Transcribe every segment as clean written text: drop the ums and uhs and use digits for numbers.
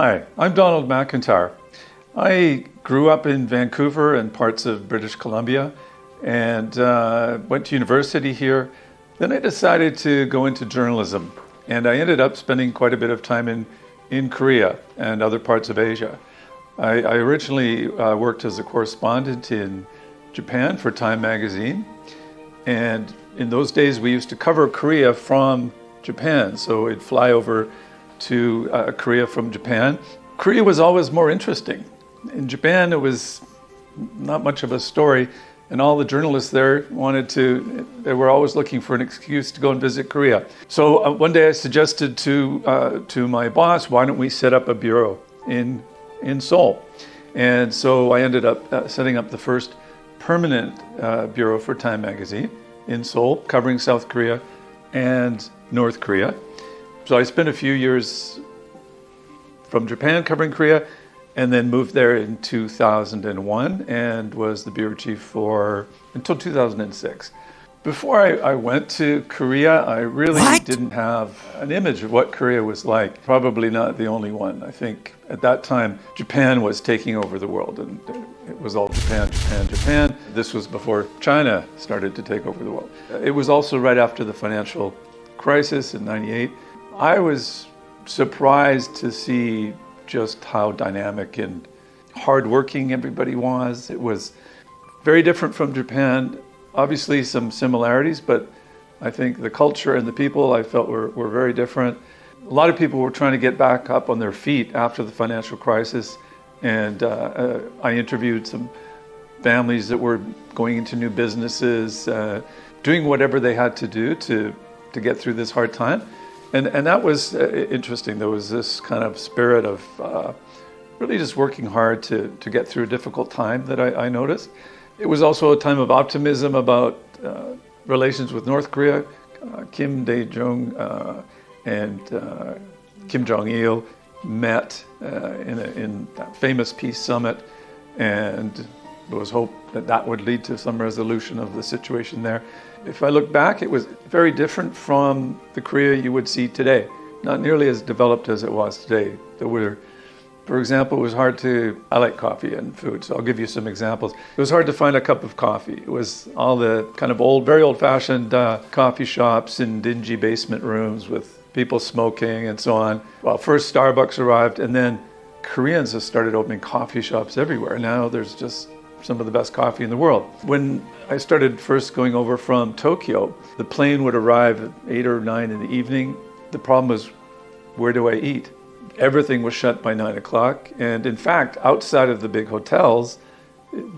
Hi, I'm Donald McIntyre. I grew up in Vancouver and parts of British Columbia and went to university here. Then I decided to go into journalism, and I ended up spending quite a bit of time in Korea and other parts of Asia. I originally worked as a correspondent in Japan for Time magazine, and in those days we used to cover Korea from Japan, so we'd fly over to Korea from Japan. Korea was always more interesting. In Japan, it was not much of a story, and all the journalists there they were always looking for an excuse to go and visit Korea. So one day I suggested to my boss, why don't we set up a bureau in Seoul? And so I ended up setting up the first permanent bureau for Time magazine in Seoul, covering South Korea and North Korea. So I spent a few years from Japan covering Korea, and then moved there in 2001 and was the bureau chief until 2006. Before I went to Korea, I really didn't have an image of what Korea was like. Probably not the only one. I think at that time, Japan was taking over the world, and it was all Japan, Japan, Japan. This was before China started to take over the world. It was also right after the financial crisis in '98. I was surprised to see just how dynamic and hardworking everybody was. It was very different from Japan. Obviously some similarities, but I think the culture and the people I felt were very different. A lot of people were trying to get back up on their feet after the financial crisis, and I interviewed some families that were going into new businesses, doing whatever they had to do to get through this hard time. And that was interesting. There was this kind of spirit of really just working hard to get through a difficult time that I noticed. It was also a time of optimism about relations with North Korea. Kim Dae-jung and Kim Jong-il met in that famous peace summit, and there was hope that would lead to some resolution of the situation there. If I look back, it was very different from the Korea you would see today. Not nearly as developed as it was today. For example, it was hard I like coffee and food, so I'll give you some examples. It was hard to find a cup of coffee. It was all the kind of very old-fashioned coffee shops in dingy basement rooms with people smoking and so on. Well, first Starbucks arrived, and then Koreans have started opening coffee shops everywhere. Now there's just some of the best coffee in the world. When I started first going over from Tokyo, the plane would arrive at 8 or 9 in the evening. The problem was, where do I eat? Everything was shut by 9 o'clock. And in fact, outside of the big hotels,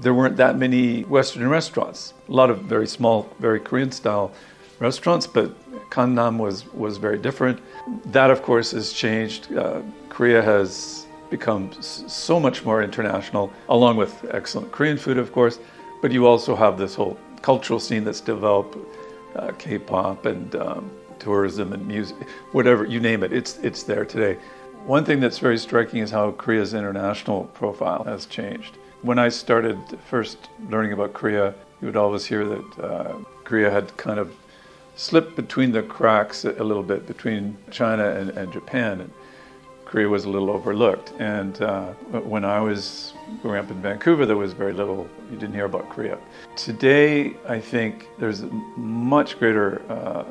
there weren't that many Western restaurants. A lot of very small, very Korean style restaurants, but Gangnam was very different. That, of course, has changed. Korea has become so much more international, along with excellent Korean food, of course, but you also have this whole cultural scene that's developed, K-pop and tourism and music, whatever, you name it, it's there today. One thing that's very striking is how Korea's international profile has changed. When I started first learning about Korea, you would always hear that Korea had kind of slipped between the cracks a little bit between China and Japan. And Korea was a little overlooked, and when I was growing up in Vancouver, there was very little, you didn't hear about Korea. Today, I think there's much greater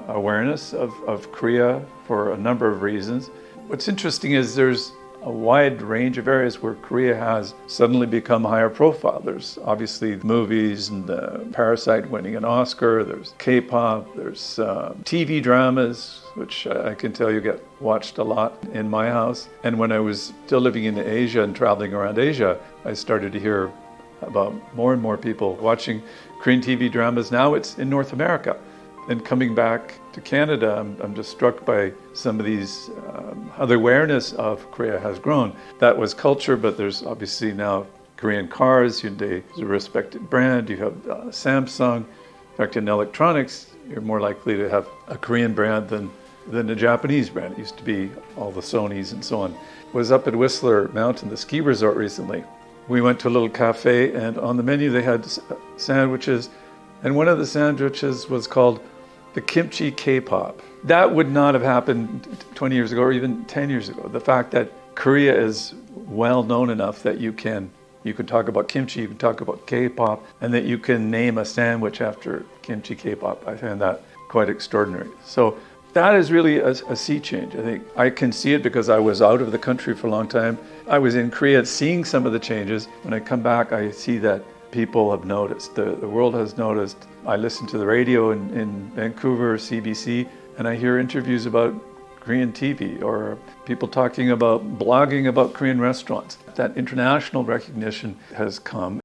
awareness of Korea for a number of reasons. What's interesting is there's a wide range of areas where Korea has suddenly become higher profile. There's obviously movies and Parasite winning an Oscar, there's K-pop, there's TV dramas, which I can tell you get watched a lot in my house. And when I was still living in Asia and traveling around Asia, I started to hear about more and more people watching Korean TV dramas. Now it's in North America. And coming back to Canada, I'm just struck by some of these, how the awareness of Korea has grown. That was culture, but there's obviously now Korean cars. Hyundai is a respected brand. You have Samsung. In fact, in electronics, you're more likely to have a Korean brand than a Japanese brand. It used to be all the Sonys and so on. I was up at Whistler Mountain, the ski resort recently. We went to a little cafe, and on the menu they had sandwiches, and one of the sandwiches was called the kimchi K-pop. That would not have happened 20 years ago or even 10 years ago. The fact that Korea is well known enough that you can talk about kimchi, you can talk about K-pop, and that you can name a sandwich after kimchi K-pop. I find that quite extraordinary. So that is really a sea change. I think I can see it because I was out of the country for a long time. I was in Korea seeing some of the changes. When I come back, I see that people have noticed. The world has noticed. I listen to the radio in Vancouver, CBC, and I hear interviews about Korean TV or people talking about blogging about Korean restaurants. That international recognition has come.